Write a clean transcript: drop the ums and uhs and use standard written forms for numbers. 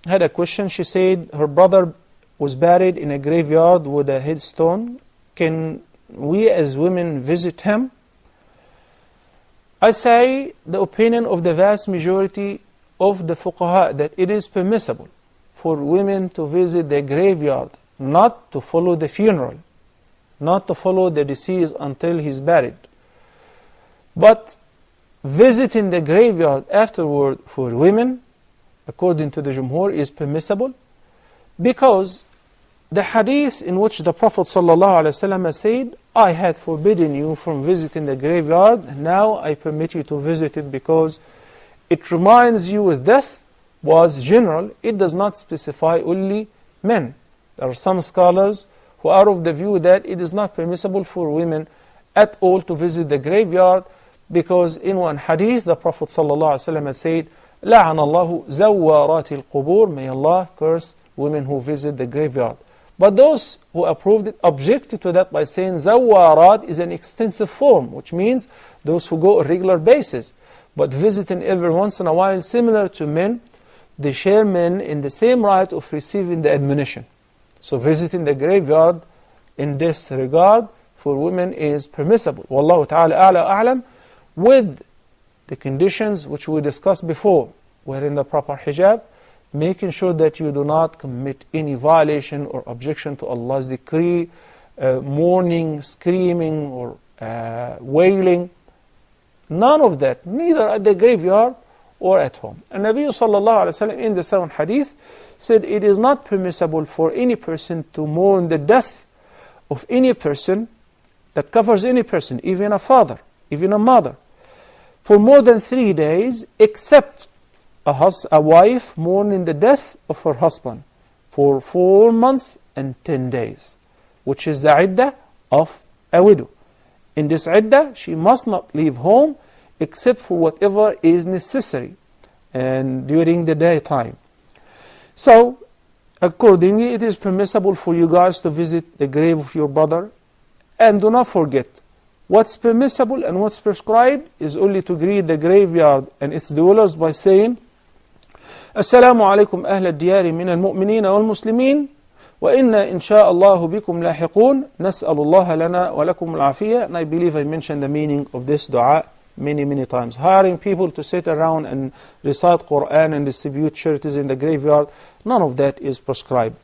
had a question. She said her brother was buried in a graveyard with a headstone. Can we as women visit him? I say the opinion of the vast majority of the fuqaha that it is permissible for women to visit the graveyard, not to follow the funeral, not to follow the deceased until he's buried. But visiting the graveyard afterward for women, according to the Jumhur, is permissible because the hadith in which the Prophet ﷺ said, I had forbidden you from visiting the graveyard, now I permit you to visit it because it reminds you with death, was general. It does not specify only men. There are some scholars who are of the view that it is not permissible for women at all to visit the graveyard because in one hadith the Prophet ﷺ said, لَعَنَ اللَّهُ زَوَّارَاتِ الْقُبُورِ, may Allah curse women who visit the graveyard. But those who approved it objected to that by saying zawarat is an extensive form, which means those who go on a regular basis. But visiting every once in a while, similar to men, they share men in the same right of receiving the admonition. So visiting the graveyard in this regard for women is permissible. Wallahu ta'ala a'lam, with the conditions which we discussed before, wearing the proper hijab, making sure that you do not commit any violation or objection to Allah's decree, mourning, screaming, or wailing. None of that, neither at the graveyard or at home. And Nabi sallallahu alayhi wa sallam in the seventh hadith said it is not permissible for any person to mourn the death of any person that covers any person, even a father, even a mother, for more than 3 days, except a wife mourning the death of her husband for 4 months and 10 days, which is the iddah of a widow. In this iddah, she must not leave home except for whatever is necessary and during the daytime. So, accordingly, it is permissible for you guys to visit the grave of your brother. And do not forget, what's permissible and what's prescribed is only to greet the graveyard and its dwellers by saying, السلام عليكم أهل الديار من المؤمنين والمسلمين وإنا إن شاء الله بكم لاحقون نسأل الله لنا ولكم العافية. And I believe I mentioned the meaning of this dua many times. Hiring people to sit around and recite Quran and distribute charities in the graveyard, none of that is prescribed.